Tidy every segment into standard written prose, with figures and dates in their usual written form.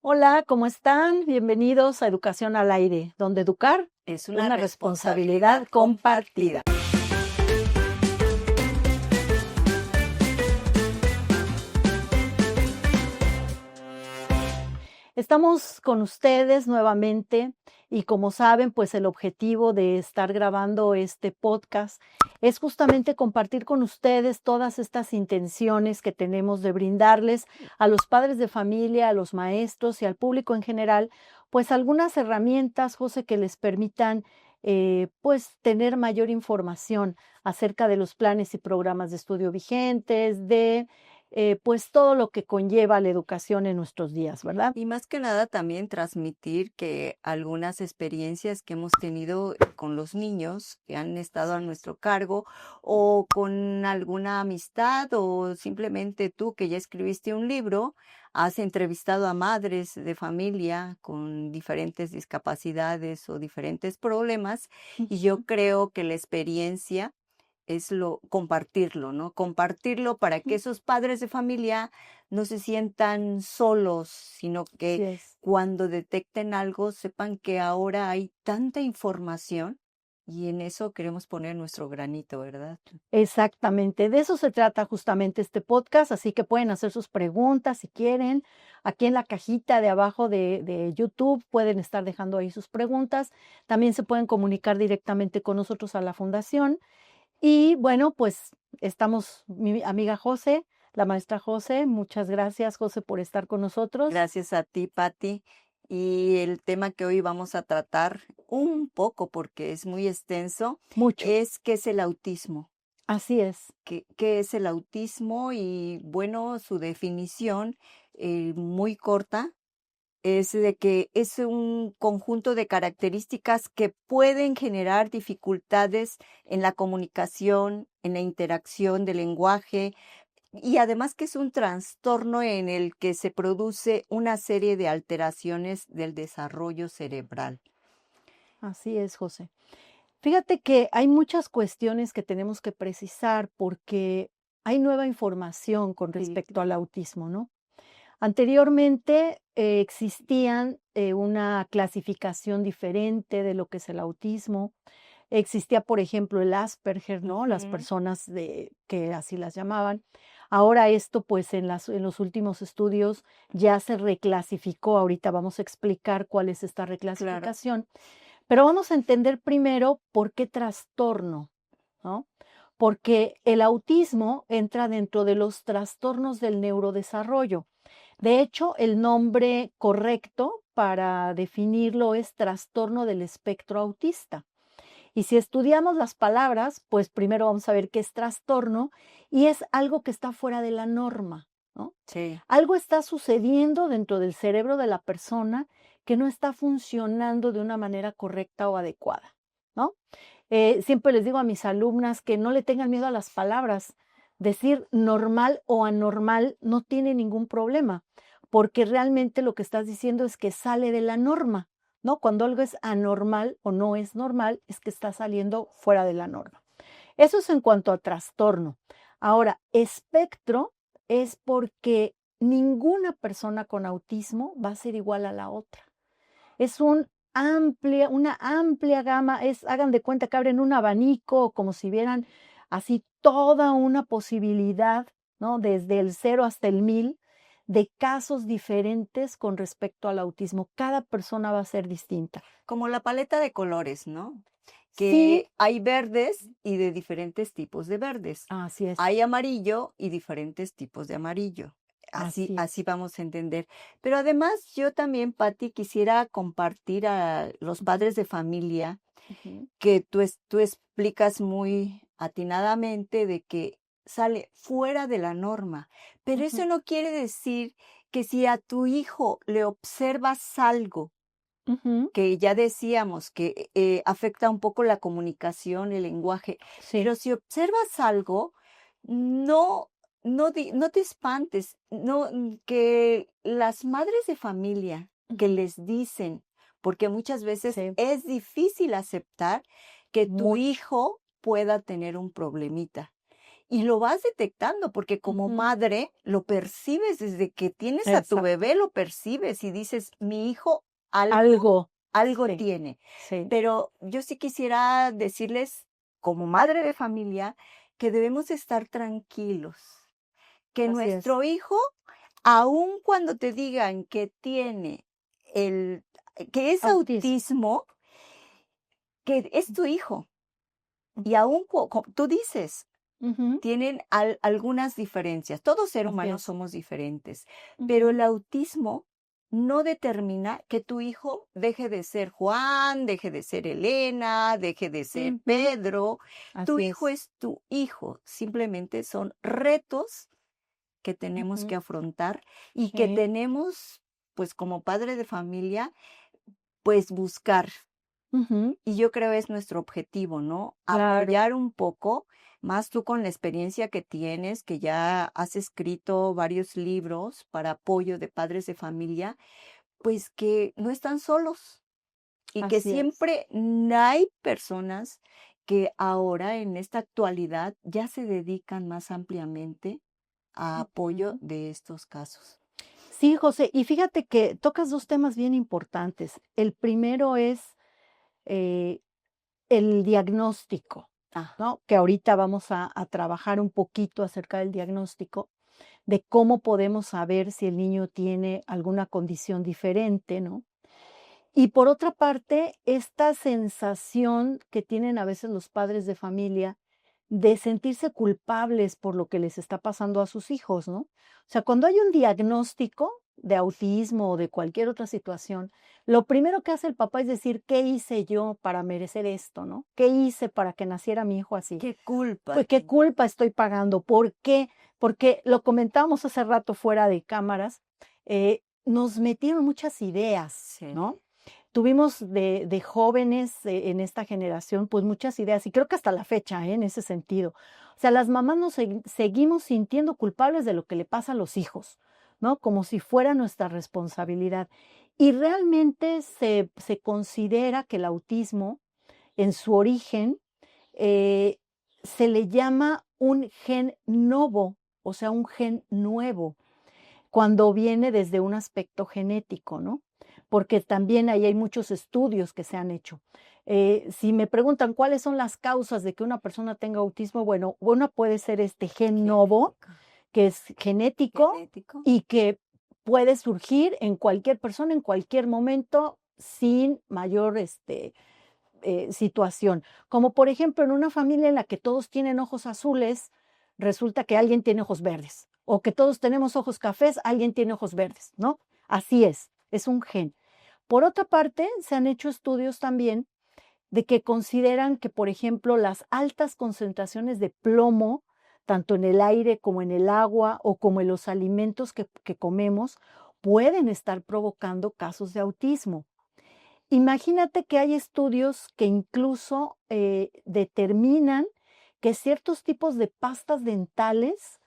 Hola, ¿cómo están? Bienvenidos a Educación al Aire, donde educar Es es una responsabilidad compartida. Estamos con ustedes nuevamente y como saben, pues el objetivo de estar grabando este podcast es justamente compartir con ustedes todas estas intenciones que tenemos de brindarles a los padres de familia, a los maestros y al público en general, pues algunas herramientas, José, que les permitan pues tener mayor información acerca de los planes y programas de estudio vigentes, de pues todo lo que conlleva la educación en nuestros días, ¿verdad? Y más que nada también transmitir que algunas experiencias que hemos tenido con los niños que han estado a nuestro cargo o con alguna amistad o simplemente tú que ya escribiste un libro, has entrevistado a madres de familia con diferentes discapacidades o diferentes problemas y yo Ujú, creo que la experiencia es lo compartirlo, ¿no? Compartirlo para que ujú. esos padres de familia no se sientan solos, sino Así que es. cuando detecten algo sepan que ahora hay tanta información y en eso queremos poner nuestro granito, ¿verdad? Exactamente, de eso se trata justamente este podcast, así que pueden hacer sus preguntas si quieren. Aquí en la cajita de abajo de YouTube pueden estar dejando ahí sus preguntas. También se pueden comunicar directamente con nosotros a la fundación. Y bueno, pues estamos mi amiga José, la maestra José. Muchas gracias, José, por estar con nosotros. Gracias a ti, Patti. Y el tema que hoy vamos a tratar un poco, porque es muy extenso, Mucho. es qué es el autismo. Así es. ¿Qué es el autismo? Y bueno, su definición muy corta es de que es un conjunto de características que pueden generar dificultades en la comunicación, en la interacción del lenguaje y además que es un trastorno en el que se produce una serie de alteraciones del desarrollo cerebral. Así es, José. Fíjate que hay muchas cuestiones que tenemos que precisar porque hay nueva información con Sí, respecto al autismo, ¿no? Anteriormente existían una clasificación diferente de lo que es el autismo. Existía, por ejemplo, el Asperger, ¿no? Las ujú, personas que así las llamaban. Ahora esto, pues en los últimos estudios ya se reclasificó. Ahorita vamos a explicar cuál es esta claro. reclasificación. Pero vamos a entender primero por qué trastorno, ¿no? Porque el autismo entra dentro de los trastornos del neurodesarrollo. De hecho, el nombre correcto para definirlo es trastorno del espectro autista. Y si estudiamos las palabras, pues primero vamos a ver qué es trastorno y es algo que está fuera de la norma, ¿no? Sí. Algo está sucediendo dentro del cerebro de la persona que no está funcionando de una manera correcta o adecuada, ¿no? Siempre les digo a mis alumnas que no le tengan miedo a las palabras. Decir normal o anormal no tiene ningún problema, porque realmente lo que estás diciendo es que sale de la norma, ¿no? Cuando algo es anormal o no es normal, es que está saliendo fuera de la norma. Eso es en cuanto a trastorno. Ahora, espectro es porque ninguna persona con autismo va a ser igual a la otra. Es una amplia gama, hagan de cuenta que abren un abanico, como si vieran así toda una posibilidad, ¿no? Desde el 0 hasta el 1000 de casos diferentes con respecto al autismo. Cada persona va a ser distinta. Como la paleta de colores, ¿no? Sí, Que hay verdes y de diferentes tipos de verdes. así es, Hay amarillo y diferentes tipos de amarillo. Así, así así es. vamos a entender. Pero además, yo también, Patti, quisiera compartir a los Ujú, padres de familia ujú, que tú explicas muy atinadamente de que sale fuera de la norma. Pero eso ujú, no quiere decir que si a tu hijo le observas algo ujú. que ya decíamos que, afecta un poco la comunicación, el lenguaje, Sí, pero si observas algo, no no te espantes, no, que las madres de familia que ujú, les dicen, porque muchas veces sí, es difícil aceptar que tu mucho. hijo pueda tener un problemita. y lo vas detectando, porque como Ujú. madre lo percibes desde que tienes a tu Exacto. bebé, lo percibes y dices, mi hijo algo, Algo. algo Sí, tiene. sí, Pero yo sí quisiera decirles, como madre de familia, que debemos estar tranquilos, que así es. nuestro hijo, aun cuando te digan que tiene el, que es Autismo. autismo, que es tu hijo. Mm, Y aún tú dices, ujú, tienen algunas diferencias. Todo ser así humano es. somos diferentes, pero el Ujú, autismo no determina que tu hijo deje de ser Juan, deje de ser Elena, deje de ser ujú, Pedro. Tu así hijo es. es tu hijo. Simplemente son retos que tenemos que Ujú, afrontar y que sí, tenemos, pues como padre de familia, pues buscar. ujú, Y yo creo es nuestro objetivo, ¿no? claro, Apoyar un poco, más tú con la experiencia que tienes, que ya has escrito varios libros para apoyo de padres de familia, pues que no están solos y que así es. siempre hay personas que ahora en esta actualidad ya se dedican más ampliamente a apoyo Ujú. de estos casos. Sí, José, y fíjate que tocas 2 temas bien importantes. El primero es, eh, el diagnóstico, Ah, ¿no? Que ahorita vamos a trabajar un poquito acerca del diagnóstico, de cómo podemos saber si el niño tiene alguna condición diferente, ¿no? Y por otra parte, esta sensación que tienen a veces los padres de familia de sentirse culpables por lo que les está pasando a sus hijos, ¿no? O sea, cuando hay un diagnóstico de autismo o de cualquier otra situación, lo primero que hace el papá es decir, ¿qué hice yo para merecer esto, no? ¿Qué hice para que naciera mi hijo así? qué culpa Pues, ¿qué tengo. culpa estoy pagando? ¿Por qué? Porque lo comentábamos hace rato fuera de cámaras, nos metieron muchas ideas, Sí. ¿no? Tuvimos de jóvenes, en esta generación, pues, muchas ideas, y creo que hasta la fecha, en ese sentido. O sea, las mamás nos seguimos sintiendo culpables de lo que le pasa a los hijos, ¿no? Como si fuera nuestra responsabilidad. Y realmente se considera que el autismo, en su origen, eh, se le llama un gen novo, o sea, un gen nuevo, cuando viene desde un aspecto genético, ¿no? Porque también ahí hay muchos estudios que se han hecho. Si me preguntan cuáles son las causas de que una persona tenga autismo, bueno, una puede ser este gen novo, Genética. que es genético Genético. y que puede surgir en cualquier persona, en cualquier momento, sin mayor situación. Como por ejemplo, en una familia en la que todos tienen ojos azules, resulta que alguien tiene ojos verdes, o que todos tenemos ojos cafés, alguien tiene ojos verdes, ¿no? Así es un gen. Por otra parte, se han hecho estudios también de que consideran que, por ejemplo, las altas concentraciones de plomo, tanto en el aire como en el agua o como en los alimentos que comemos, pueden estar provocando casos de autismo. Imagínate que hay estudios que incluso, determinan que ciertos tipos de pastas dentales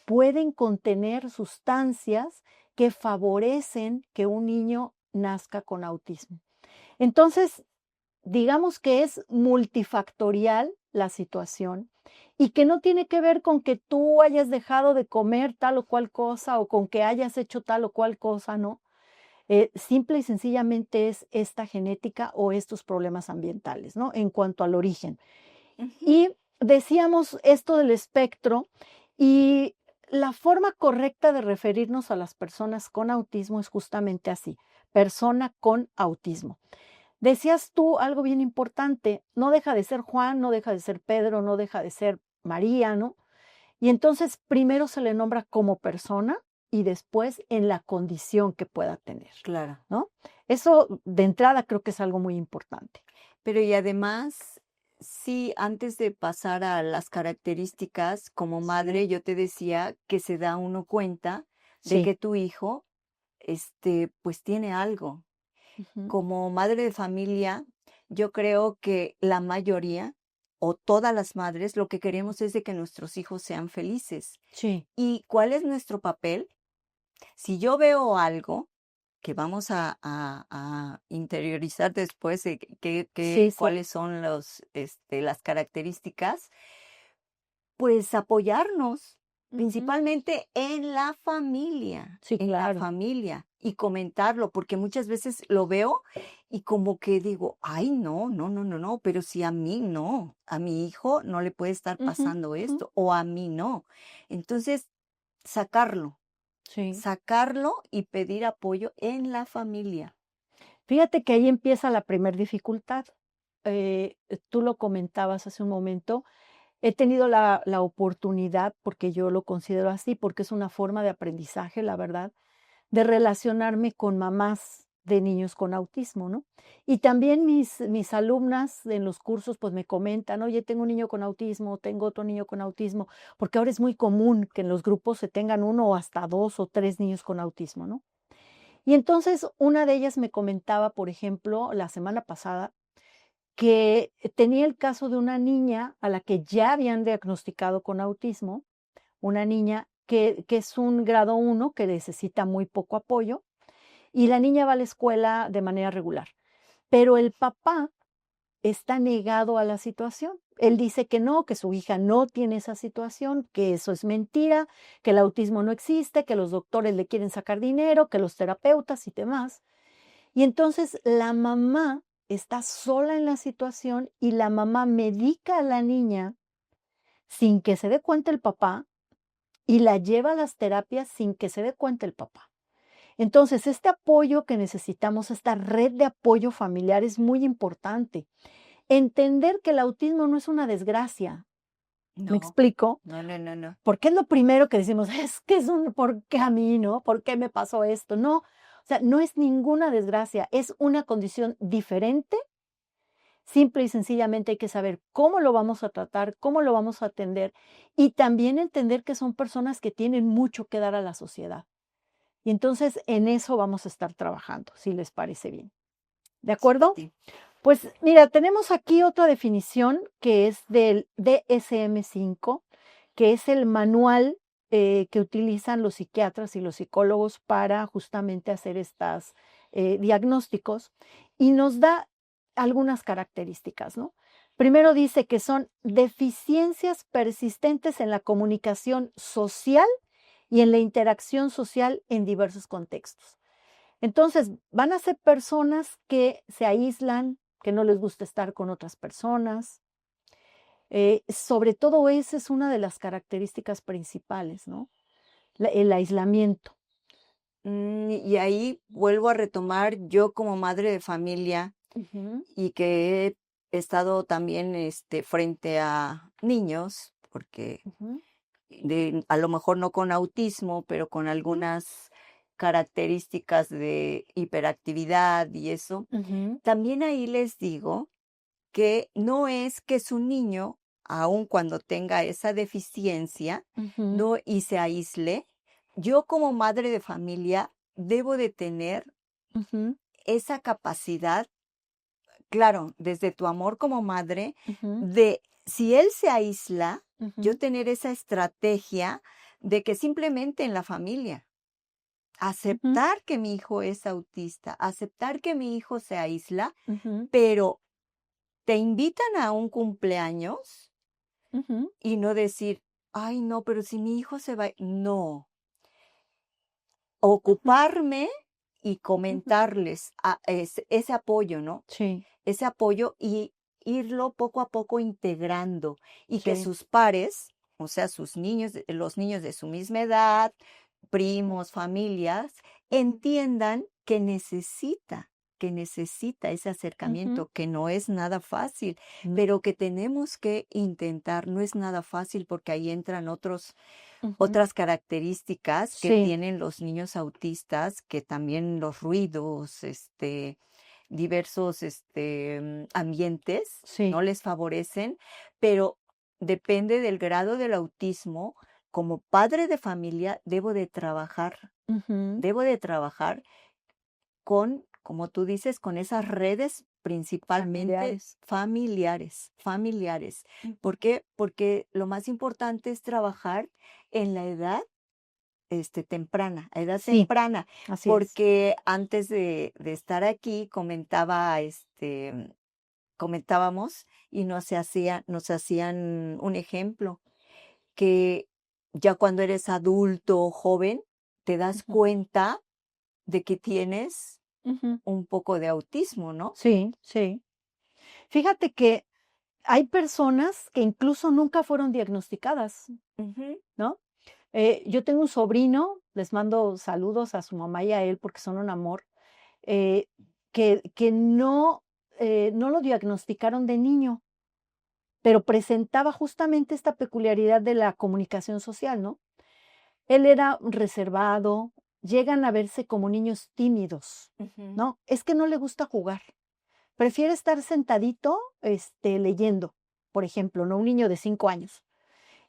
pueden contener sustancias que favorecen que un niño nazca con autismo. Entonces, digamos que es multifactorial la situación y que no tiene que ver con que tú hayas dejado de comer tal o cual cosa o con que hayas hecho tal o cual cosa, ¿no? Simple y sencillamente es esta genética o estos problemas ambientales, ¿no? En cuanto al origen. Ujú. Y decíamos esto del espectro y la forma correcta de referirnos a las personas con autismo es justamente así, persona con autismo. Decías tú algo bien importante, no deja de ser Juan, no deja de ser Pedro, no deja de ser María, ¿no? Y entonces primero se le nombra como persona y después en la condición que pueda tener, Claro. ¿no? Eso de entrada creo que es algo muy importante. Pero y además, sí, antes de pasar a las características, como Sí, madre, yo te decía que se da uno cuenta de sí. que tu hijo, pues tiene algo. Ujú. Como madre de familia, yo creo que la mayoría o todas las madres lo que queremos es de que nuestros hijos sean felices. Sí, ¿Y cuál es nuestro papel? Si yo veo algo que vamos a interiorizar después de sí, sí. cuáles son las características, pues apoyarnos, Ujú. principalmente Sí, en la claro. familia, y comentarlo, porque muchas veces lo veo y como que digo: "Ay, no, no, no, no, no, pero si a mí no, a mi hijo no le puede estar Ujú, pasando ujú. esto, o a mí no". Entonces, sacarlo, Sí. sacarlo y pedir apoyo en la familia. Fíjate que ahí empieza la primer dificultad. Tú lo comentabas hace un momento. He tenido la oportunidad, porque yo lo considero así, porque es una forma de aprendizaje, la verdad, de relacionarme con mamás de niños con autismo, ¿no? Y también mis alumnas en los cursos, pues, me comentan: "Oye, tengo un niño con autismo, tengo otro niño con autismo", porque ahora es muy común que en los grupos se tengan uno o hasta 2 o 3 niños con autismo, ¿no? Y entonces, una de ellas me comentaba, por ejemplo, la semana pasada, que tenía el caso de una niña a la que ya habían diagnosticado con autismo, una niña que es un grado 1 que necesita muy poco apoyo, y la niña va a la escuela de manera regular, pero el papá está negado a la situación. Él dice que no, que su hija no tiene esa situación, que eso es mentira, que el autismo no existe, que los doctores le quieren sacar dinero, que los terapeutas y demás. Y entonces la mamá está sola en la situación y la mamá medica a la niña sin que se dé cuenta el papá y la lleva a las terapias sin que se dé cuenta el papá. Entonces, este apoyo que necesitamos, esta red de apoyo familiar es muy importante. Entender que el autismo no es una desgracia, ¿me No, explico? no, no, no, no. Porque es lo primero que decimos, es que es un, ¿por qué a mí, no? ¿Por qué me pasó esto? No, o sea, no es ninguna desgracia, es una condición diferente. Simple y sencillamente hay que saber cómo lo vamos a tratar, cómo lo vamos a atender y también entender que son personas que tienen mucho que dar a la sociedad. Y entonces en eso vamos a estar trabajando, si les parece bien. ¿De acuerdo? Sí. Pues mira, tenemos aquí otra definición que es del DSM-5, que es el manual que utilizan los psiquiatras y los psicólogos para justamente hacer estos diagnósticos y nos da algunas características, ¿no? Primero dice que son deficiencias persistentes en la comunicación social y en la interacción social en diversos contextos. Entonces, van a ser personas que se aíslan, que no les gusta estar con otras personas. Sobre todo esa es una de las características principales, ¿no? El aislamiento. Y ahí vuelvo a retomar, yo como madre de familia Ujú, y que he estado también, frente a niños, porque ujú, a lo mejor no con autismo, pero con ujú, algunas características de hiperactividad y eso. ujú, También ahí les digo que no es que su niño, aun cuando tenga esa deficiencia, ujú, no y se aísle, yo como madre de familia debo de tener ujú, esa capacidad, claro, desde tu amor como madre, ujú, de si él se aísla, yo ujú, tener esa estrategia de que simplemente en la familia, ujú, aceptar que mi hijo es autista, aceptar que mi hijo se aísla, ujú, pero te invitan a un cumpleaños ujú, y no decir: "Ay, no, pero si mi hijo se va", no, ujú, ocuparme y ujú. comentarles ese apoyo, ¿no? Sí, Ese apoyo y irlo poco a poco integrando y que sí. sus pares, o sea, sus niños, los niños de su misma edad, primos, familias, Ujú, entiendan que necesita ese ujú, acercamiento, que no es nada fácil, no, pero que tenemos que intentar, no es nada fácil porque ahí entran ujú. otras características que Sí, tienen los niños autistas, que también los ruidos, diversos, ambientes no sí. les favorecen, pero depende del grado del autismo. Como padre de familia, Ujú. debo de trabajar con, como tú dices, con esas redes principalmente Familiares. familiares. ¿Por Ujú. qué? Porque lo más importante es trabajar en la edad temprana, a edad Sí, temprana, así es. porque antes de estar aquí comentábamos y nos hacían un ejemplo. que ya cuando eres adulto o joven, te das Ujú, cuenta de que tienes ujú. un poco de autismo, ¿no? Sí, sí. Fíjate que hay personas que incluso nunca fueron diagnosticadas, Ujú. ¿no? Yo tengo un sobrino, les mando saludos a su mamá y a él porque son un amor, eh, que no lo diagnosticaron de niño, pero presentaba justamente esta peculiaridad de la comunicación social, ¿no? Él era reservado, llegan a verse como niños tímidos, Ujú. ¿no? Es que no le gusta jugar, prefiere estar sentadito, leyendo, por ejemplo, ¿no? Un niño de 5 años.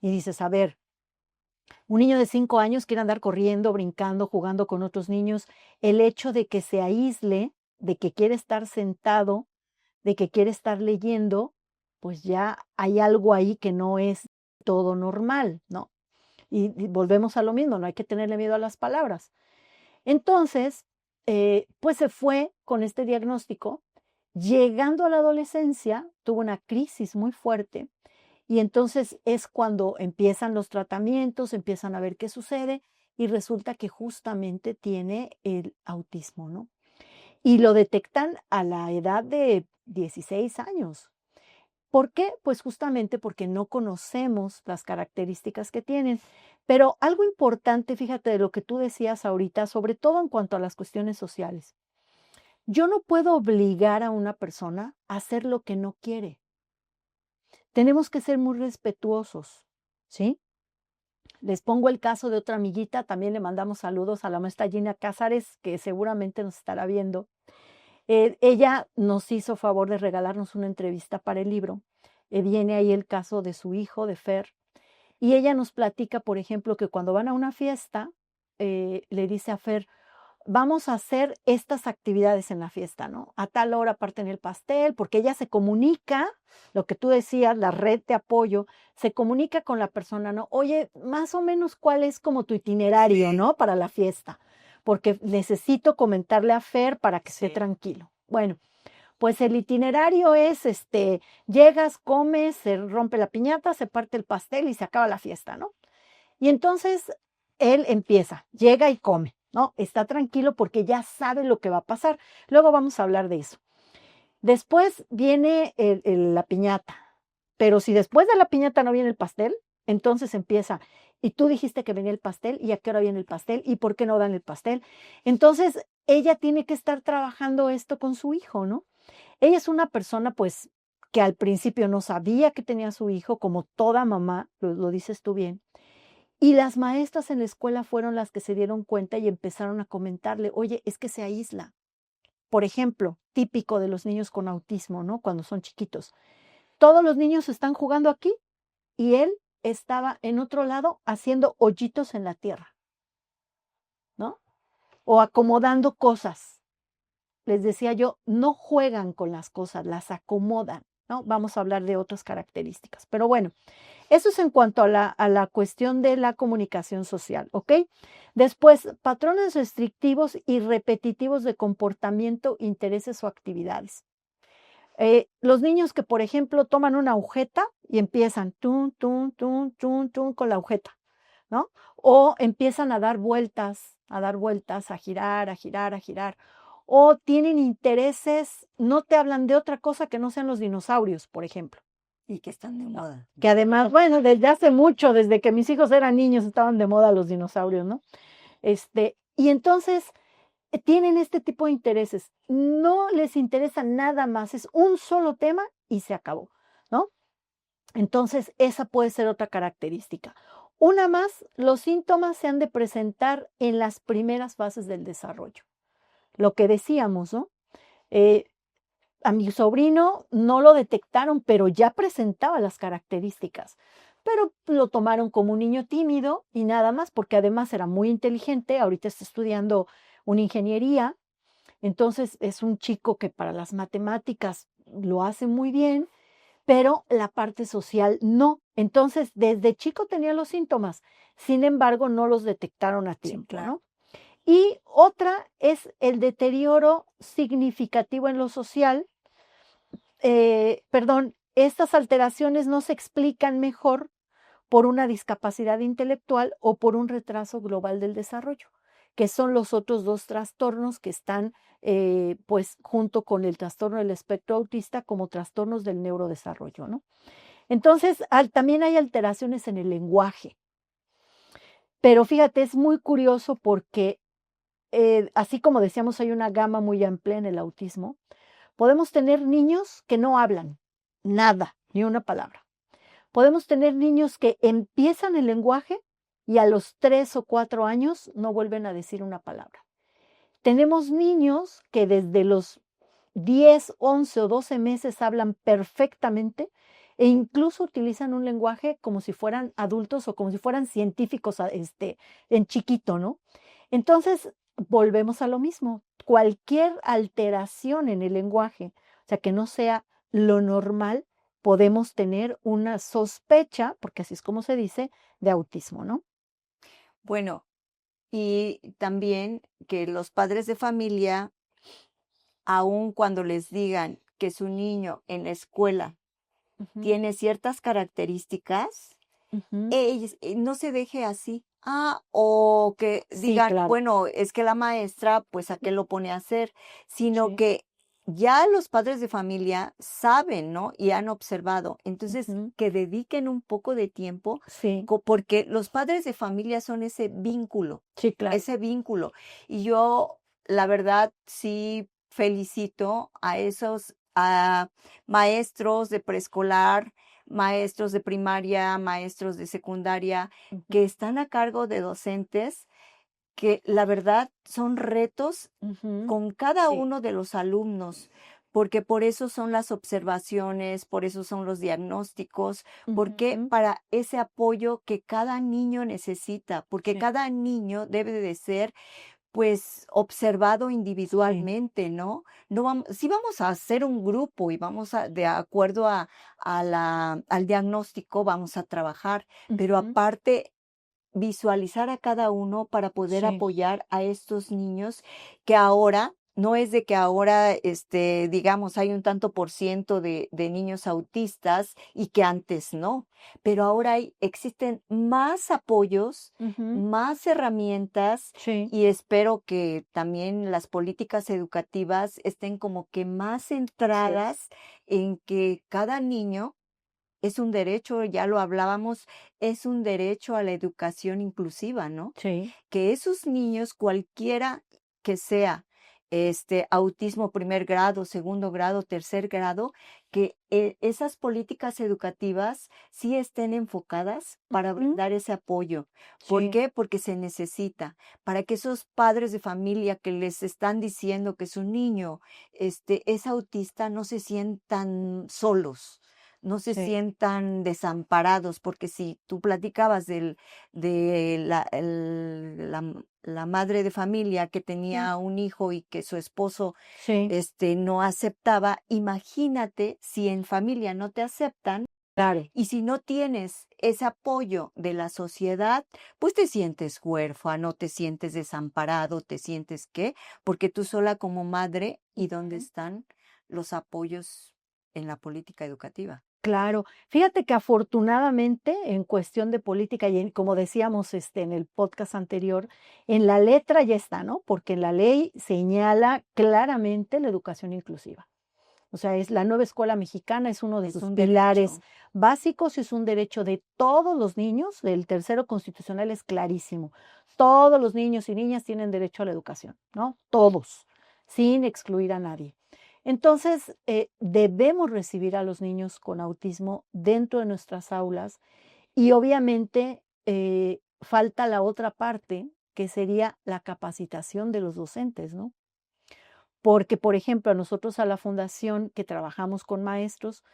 Y dices, a ver, un niño de 5 años quiere andar corriendo, brincando, jugando con otros niños. El hecho de que se aísle, de que quiere estar sentado, de que quiere estar leyendo, pues ya hay algo ahí que no es todo normal, ¿no? Y volvemos a lo mismo, no hay que tenerle miedo a las palabras. Entonces, pues se fue con este diagnóstico. Llegando a la adolescencia, tuvo una crisis muy fuerte y entonces es cuando empiezan los tratamientos, empiezan a ver qué sucede y resulta que justamente tiene el autismo, ¿no? Y lo detectan a la edad de 16 años. ¿Por qué? Pues justamente porque no conocemos las características que tienen. Pero algo importante, fíjate, de lo que tú decías ahorita, sobre todo en cuanto a las cuestiones sociales. Yo no puedo obligar a una persona a hacer lo que no quiere. Tenemos que ser muy respetuosos, ¿sí? Les pongo el caso de otra amiguita, también le mandamos saludos a la maestra Gina Cázares, que seguramente nos estará viendo. Ella nos hizo favor de regalarnos una entrevista para el libro. Viene ahí el caso de su hijo, de Fer, y ella nos platica, por ejemplo, que cuando van a una fiesta, le dice a Fer, vamos a hacer estas actividades en la fiesta, ¿no? A tal hora parten el pastel, porque ella se comunica, lo que tú decías, la red de apoyo, se comunica con la persona, ¿no? Oye, más o menos cuál es como tu itinerario, Sí, ¿no? Para la fiesta, porque necesito comentarle a Fer para que esté sí. tranquilo. Bueno, pues el itinerario es, llegas, comes, se rompe la piñata, se parte el pastel y se acaba la fiesta, ¿no? Y entonces él empieza, llega y come, ¿no? Está tranquilo porque ya sabe lo que va a pasar. Luego vamos a hablar de eso. Después viene la piñata, pero si después de la piñata no viene el pastel, entonces empieza, y tú dijiste que venía el pastel, ¿y a qué hora viene el pastel? ¿Y por qué no dan el pastel? Entonces, ella tiene que estar trabajando esto con su hijo, ¿no? Ella es una persona, pues, que al principio no sabía que tenía su hijo, como toda mamá, lo dices tú bien, y las maestras en la escuela fueron las que se dieron cuenta y empezaron a comentarle, oye, es que se aísla. Por ejemplo, típico de los niños con autismo, ¿no? Cuando son chiquitos. Todos los niños están jugando aquí y él estaba en otro lado haciendo hoyitos en la tierra, ¿no? O acomodando cosas. Les decía yo, no juegan con las cosas, las acomodan, ¿no? Vamos a hablar de otras características. Pero bueno, eso es en cuanto a la cuestión de la comunicación social, ¿ok? Después, patrones restrictivos y repetitivos de comportamiento, intereses o actividades. Los niños que, por ejemplo, toman una agujeta y empiezan tun, tun, tun, tun, tun con la agujeta, ¿no? O empiezan a dar vueltas, a girar, a girar, a girar. O tienen intereses, no te hablan de otra cosa que no sean los dinosaurios, por ejemplo. Y que están de ¿No? moda. Que además, bueno, desde hace mucho, desde que mis hijos eran niños, estaban de moda los dinosaurios, ¿no? Y entonces tienen este tipo de intereses. No les interesa nada más, es un solo tema y se acabó, ¿no? Entonces, esa puede ser otra característica. Una más, los síntomas se han de presentar en las primeras fases del desarrollo. Lo que decíamos, ¿no? Eh, a mi sobrino no lo detectaron, pero ya presentaba las características. Pero lo tomaron como un niño tímido y nada más, porque además era muy inteligente. Ahorita está estudiando una ingeniería, entonces es un chico que para las matemáticas lo hace muy bien, pero la parte social no. Entonces, desde chico tenía los síntomas, sin embargo, no los detectaron a Sí, tiempo, claro. ¿no? Y otra es el deterioro significativo en lo social. Perdón, estas alteraciones no se explican mejor por una discapacidad intelectual o por un retraso global del desarrollo, que son los otros 2 trastornos que están, pues, junto con el trastorno del espectro autista como trastornos del neurodesarrollo, ¿no? Entonces, también hay alteraciones en el lenguaje, pero fíjate, es muy curioso porque, así como decíamos, hay una gama muy amplia en el autismo, podemos tener niños que no hablan nada, ni una palabra. Podemos tener niños que empiezan el lenguaje y a los 3 o 4 años no vuelven a decir una palabra. Tenemos niños que desde los 10, 11 o 12 meses hablan perfectamente e incluso utilizan un lenguaje como si fueran adultos o como si fueran científicos, en chiquito, ¿no? Entonces, volvemos a lo mismo. Cualquier alteración en el lenguaje, o sea, que no sea lo normal, podemos tener una sospecha, porque así es como se dice, de autismo, ¿no? Bueno, y también que los padres de familia, aun cuando les digan que su niño en la escuela Ujú, tiene ciertas características, ujú. no se deje así. O que Sí, digan, claro. bueno, es que la maestra, pues, ¿a qué lo pone a hacer? Sino Sí. que ya los padres de familia saben, ¿no? Y han observado. Entonces, Ujú. que dediquen un poco de tiempo, Sí, porque los padres de familia son ese vínculo, sí, claro. ese vínculo. Y yo, la verdad, sí felicito a esos maestros de preescolar, maestros de primaria, maestros de secundaria, Ujú, que están a cargo de docentes, que la verdad son retos ujú. con cada Sí. uno de los alumnos, porque por eso son las observaciones, por eso son los diagnósticos, porque Ujú. para ese apoyo que cada niño necesita, porque Sí, cada niño debe de ser, pues, observado sí. individualmente, ¿no? No vamos, sí vamos a hacer un grupo y vamos a, de acuerdo al diagnóstico, vamos a trabajar, pero Ujú. aparte visualizar a cada uno para poder Sí, apoyar a estos niños que ahora, no es de que ahora, digamos, hay un tanto por ciento de niños autistas y que antes no, pero ahora existen más apoyos, ujú, más herramientas sí, y espero que también las políticas educativas estén como que más así es. centradas en que cada niño es un derecho, ya lo hablábamos, es un derecho a la educación inclusiva, ¿no? Sí, Que esos niños, cualquiera que sea, autismo primer grado, segundo grado, tercer grado, que esas políticas educativas sí estén enfocadas para ujú, brindar ese apoyo. ¿Por sí, qué? Porque se necesita, para que esos padres de familia que les están diciendo que su niño, es autista, no se sientan solos, no se sí, sientan desamparados, porque si tú platicabas de la madre de familia que mm, tenía un hijo y que su esposo, sí, no aceptaba, imagínate si en familia no te aceptan claro, y si no tienes ese apoyo de la sociedad, pues te sientes huérfano, te sientes desamparado, te sientes ¿qué? Porque tú sola como madre, ¿y dónde ujú, están los apoyos en la política educativa? claro. Fíjate que afortunadamente, en cuestión de política y como decíamos, en el podcast anterior, en la letra ya está, ¿no? Porque la ley señala claramente la educación inclusiva. O sea, es la nueva escuela mexicana, es uno de Es sus un pilares derecho. básicos y es un derecho de todos los niños. El tercero constitucional es clarísimo. Todos los niños y niñas tienen derecho a la educación, ¿no? Todos, sin excluir a nadie. Entonces, debemos recibir a los niños con autismo dentro de nuestras aulas y obviamente falta la otra parte, que sería la capacitación de los docentes, ¿no? Porque, por ejemplo, a nosotros a la fundación que trabajamos con maestros,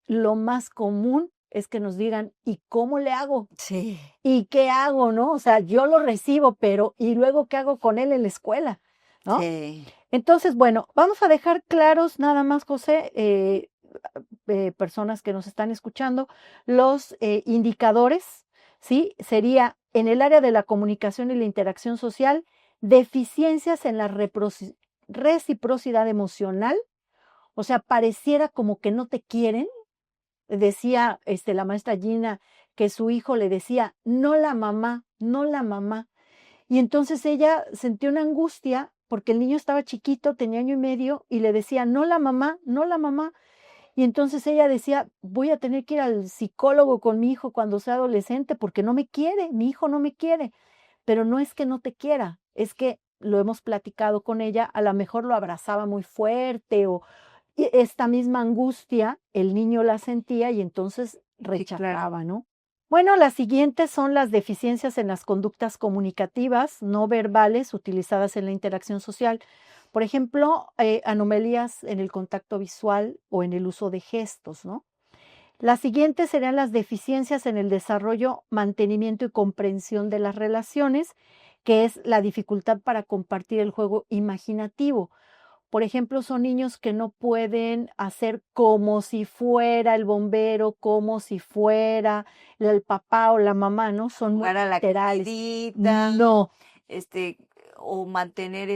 lo más común es que nos digan: "¿Y cómo le hago? Sí. ¿Y qué hago?", ¿no? O sea, yo lo recibo, pero ¿y luego qué hago con él en la escuela?, ¿no? Sí. Entonces, bueno, vamos a dejar claros nada más, José, personas que nos están escuchando, los, indicadores, ¿sí? Sería en el área de la comunicación y la interacción social, deficiencias en la reciprocidad emocional, o sea, pareciera como que no te quieren. Decía, la maestra Gina que su hijo le decía, no la mamá, no la mamá. Y entonces ella sentía una angustia porque el niño estaba chiquito, tenía año y medio, y le decía, no la mamá, no la mamá. Y entonces ella decía, voy a tener que ir al psicólogo con mi hijo cuando sea adolescente porque no me quiere, mi hijo no me quiere. Pero no es que no te quiera, es que lo hemos platicado con ella, a lo mejor lo abrazaba muy fuerte o esta misma angustia el niño la sentía y entonces Sí, claro. rechazaba, ¿no? Bueno, las siguientes son las deficiencias en las conductas comunicativas no verbales utilizadas en la interacción social. Por ejemplo, anomalías en el contacto visual o en el uso de gestos, ¿no? Las siguientes serían las deficiencias en el desarrollo, mantenimiento y comprensión de las relaciones, que es la dificultad para compartir el juego imaginativo. Por ejemplo, son niños que no pueden hacer como si fuera el bombero, como si fuera el papá o la mamá, ¿no? Son muy Jugar a la literales. comidita, No, este, o mantener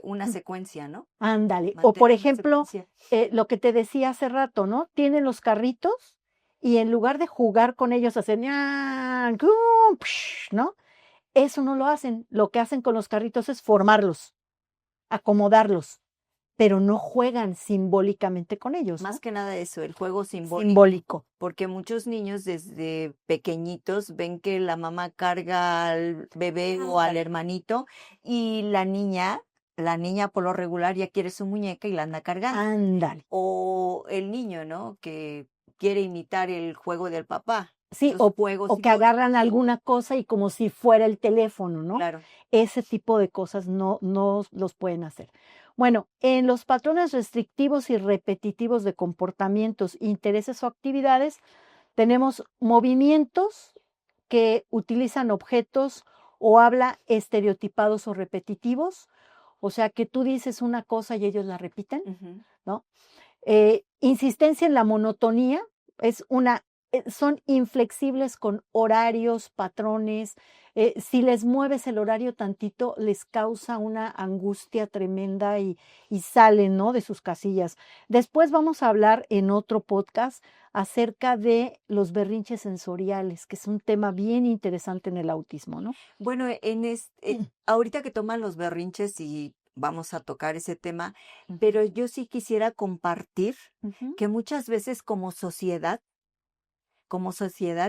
una secuencia, ¿no? ándale. O por Mantener una ejemplo, secuencia. lo que te decía hace rato, ¿no? Tienen los carritos y en lugar de jugar con ellos hacen, "ñan, cum, psh", ¿no? Eso no lo hacen. Lo que hacen con los carritos es formarlos, acomodarlos, pero no juegan simbólicamente con ellos, Más ¿no? que nada eso, el juego simbólico, Simbólico. porque muchos niños desde pequeñitos ven que la mamá carga al bebé o al Ándale. hermanito y la niña por lo regular ya quiere su muñeca y la anda cargando. Ándale. O el niño, ¿no? Que quiere imitar el juego del papá. Sí, Los juegos o que simbólicos, agarran alguna cosa y como si fuera el teléfono, ¿no? claro. Ese tipo de cosas no los pueden hacer. Bueno, en los patrones restrictivos y repetitivos de comportamientos, intereses o actividades, tenemos movimientos que utilizan objetos o habla estereotipados o repetitivos, o sea, que tú dices una cosa y ellos la repiten, Ujú. ¿no? Insistencia en la monotonía, es una son inflexibles con horarios, patrones, si les mueves el horario tantito, les causa una angustia tremenda y salen, ¿no?, de sus casillas. Después vamos a hablar en otro podcast acerca de los berrinches sensoriales, que es un tema bien interesante en el autismo, ¿no? Bueno, ahorita que toman los berrinches y vamos a tocar ese tema, Ujú, pero yo sí quisiera compartir ujú. que muchas veces como sociedad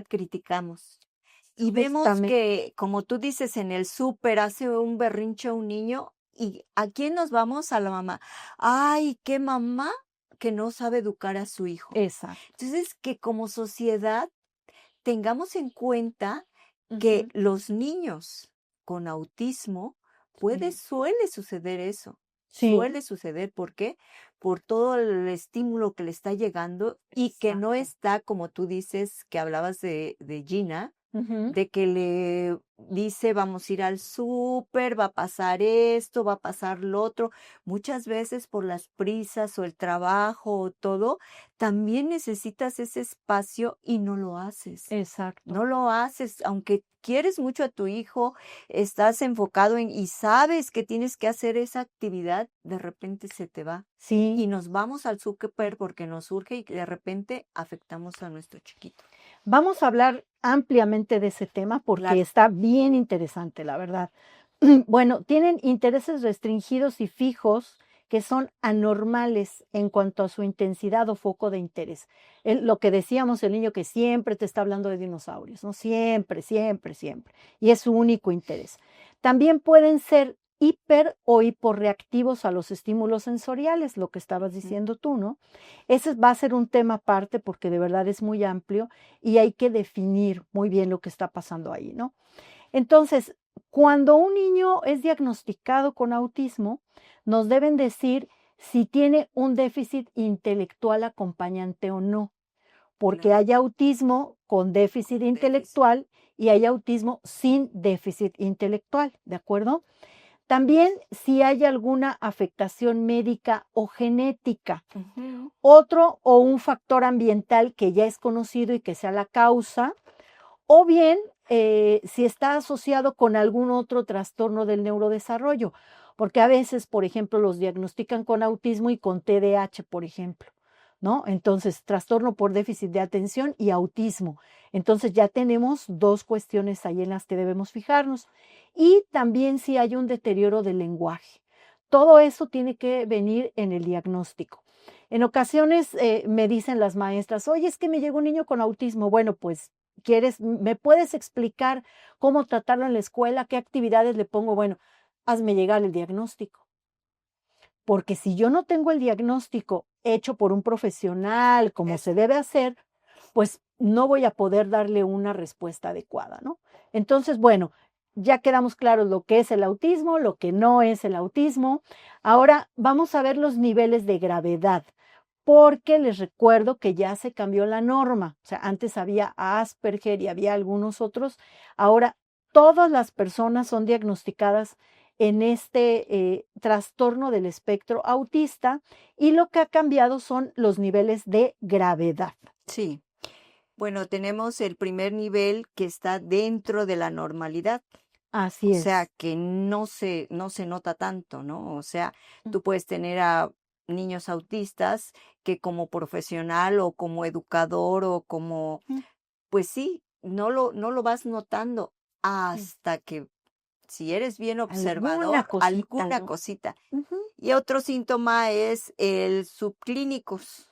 criticamos y vemos Justamente, que, como tú dices, en el súper hace un berrinche un niño y ¿a quién nos vamos? A la mamá. Ay, qué mamá que no sabe educar a su hijo. exacto. Entonces, que como sociedad tengamos en cuenta que Ujú. los niños con autismo Sí. suele suceder eso. Sí, Suele suceder, ¿por qué? Por todo el estímulo que le está llegando y que no exacto. está, como tú dices, que hablabas de Gina, Ujú. de que le dice: "Vamos a ir al súper, va a pasar esto, va a pasar lo otro". Muchas veces por las prisas o el trabajo o todo, también necesitas ese espacio y no lo haces. Exacto. No lo haces, aunque quieres mucho a tu hijo, estás enfocado en y sabes que tienes que hacer esa actividad, de repente se te va. Sí, Y nos vamos al súper porque nos surge y de repente afectamos a nuestro chiquito. vamos a hablar ampliamente de ese tema porque Claro. está bien interesante, la verdad. Bueno, tienen intereses restringidos y fijos que son anormales en cuanto a su intensidad o foco de interés. Lo que decíamos, el niño que siempre te está hablando de dinosaurios, ¿no? Siempre, siempre, siempre. Y es su único interés. También pueden ser hiper o hiporreactivos a los estímulos sensoriales, lo que estabas Ujú. diciendo tú, ¿no? Ese va a ser un tema aparte porque de verdad es muy amplio y hay que definir muy bien lo que está pasando ahí, ¿no? Entonces, cuando un niño es diagnosticado con autismo, nos deben decir si tiene un déficit intelectual acompañante o no, porque Claro, hay autismo con déficit déficit. intelectual y hay autismo sin déficit intelectual, ¿de acuerdo? También si hay alguna afectación médica o genética. Ujú. Otro o un factor ambiental que ya es conocido y que sea la causa, o bien si está asociado con algún otro trastorno del neurodesarrollo, porque a veces, por ejemplo, los diagnostican con autismo y con TDAH, por ejemplo, ¿no? Entonces, trastorno por déficit de atención y autismo. Entonces, ya tenemos 2 cuestiones ahí en las que debemos fijarnos. Y también si hay un deterioro del lenguaje. Todo eso tiene que venir en el diagnóstico. En ocasiones, me dicen las maestras: "Oye, es que me llegó un niño con autismo". Bueno, pues, ¿me puedes explicar cómo tratarlo en la escuela? ¿Qué actividades le pongo? Bueno, hazme llegar el diagnóstico. Porque si yo no tengo el diagnóstico hecho por un profesional, como se debe hacer, pues no voy a poder darle una respuesta adecuada, ¿no? Entonces, bueno, ya quedamos claros lo que es el autismo, lo que no es el autismo. Ahora vamos a ver los niveles de gravedad, porque les recuerdo que ya se cambió la norma. O sea, antes había Asperger y había algunos otros. Ahora todas las personas son diagnosticadas en este trastorno del espectro autista y lo que ha cambiado son los niveles de gravedad. Sí. Bueno, tenemos el primer nivel que está dentro de la normalidad. Así O sea, es. que no se nota tanto, ¿no? O sea, Mm, tú puedes tener a niños autistas que como profesional o como educador o como, mm, pues sí, no lo vas notando mm. hasta que, si eres bien Alguna observador, cosita, alguna ¿no? cosita. Ujú. Y otro síntoma es el subclínicos.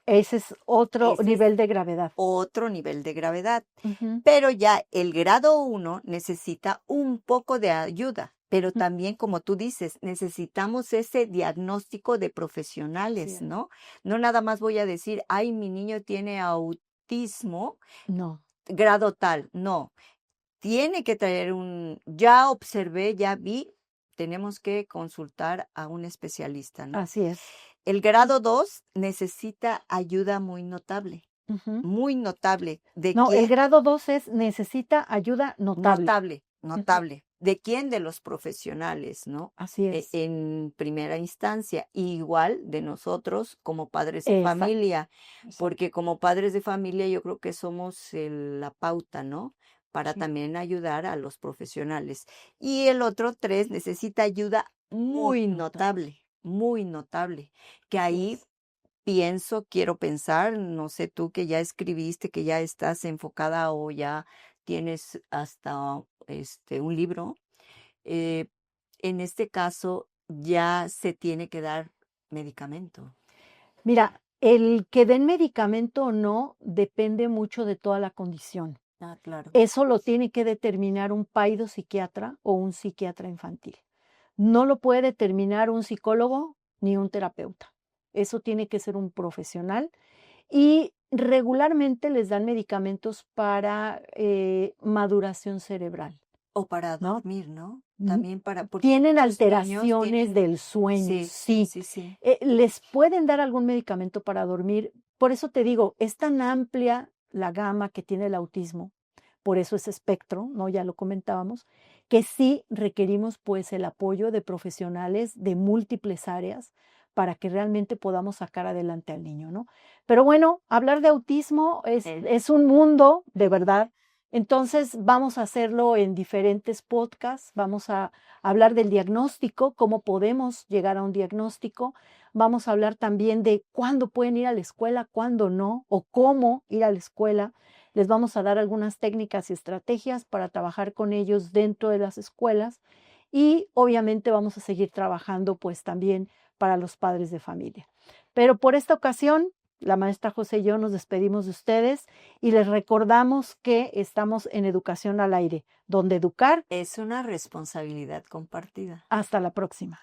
Ese es otro Ese es nivel de gravedad. otro nivel de gravedad. Ujú, Pero ya el grado 1 necesita un poco de ayuda, pero mm, también, como tú dices, necesitamos ese diagnóstico de así profesionales, es. ¿no? No nada más voy a decir, ay, mi niño tiene autismo, No, grado tal. No, tiene que traer ya observé, ya vi, tenemos que consultar a un especialista, ¿no? así es. El grado 2 necesita ayuda Ujú. muy notable. ¿De No, el quién? grado 2 es necesita ayuda notable. Notable, Ujú. notable. ¿De quién? De los profesionales, ¿no? Así es. En primera instancia, igual de nosotros como padres de Exacto, familia, exacto. porque como padres de familia yo creo que somos la pauta, ¿no? Para Sí, también ayudar a los profesionales. Y el otro 3 necesita ayuda muy notable. muy notable, que Así ahí es. quiero pensar, no sé tú que ya escribiste, que ya estás enfocada o ya tienes hasta un libro, eh, en este caso ya se tiene que dar medicamento. Mira, el que den medicamento o no depende mucho de toda la condición. Ah, claro. Eso lo tiene que determinar un psiquiatra o un psiquiatra infantil. No lo puede determinar un psicólogo ni un terapeuta. Eso tiene que ser un profesional y regularmente les dan medicamentos para maduración cerebral, O para ¿no? dormir, ¿no? Mm, También porque Tienen muchos niños alteraciones tienen, del sueño, sí, sí. sí, sí. Les pueden dar algún medicamento para dormir. Por eso te digo, es tan amplia la gama que tiene el autismo, por eso es espectro, ¿no? Ya lo comentábamos, que sí requerimos, pues, el apoyo de profesionales de múltiples áreas para que realmente podamos sacar adelante al niño, ¿no? Pero bueno, hablar de autismo es Eh, es un mundo, de verdad. Entonces, vamos a hacerlo en diferentes podcasts, vamos a hablar del diagnóstico, cómo podemos llegar a un diagnóstico. Vamos a hablar también de cuándo pueden ir a la escuela, cuándo no, o cómo ir a la escuela. Les vamos a dar algunas técnicas y estrategias para trabajar con ellos dentro de las escuelas y obviamente vamos a seguir trabajando pues también para los padres de familia. Pero por esta ocasión, la maestra José y yo nos despedimos de ustedes y les recordamos que estamos en Educación al Aire, donde educar. es una responsabilidad compartida. Hasta la próxima.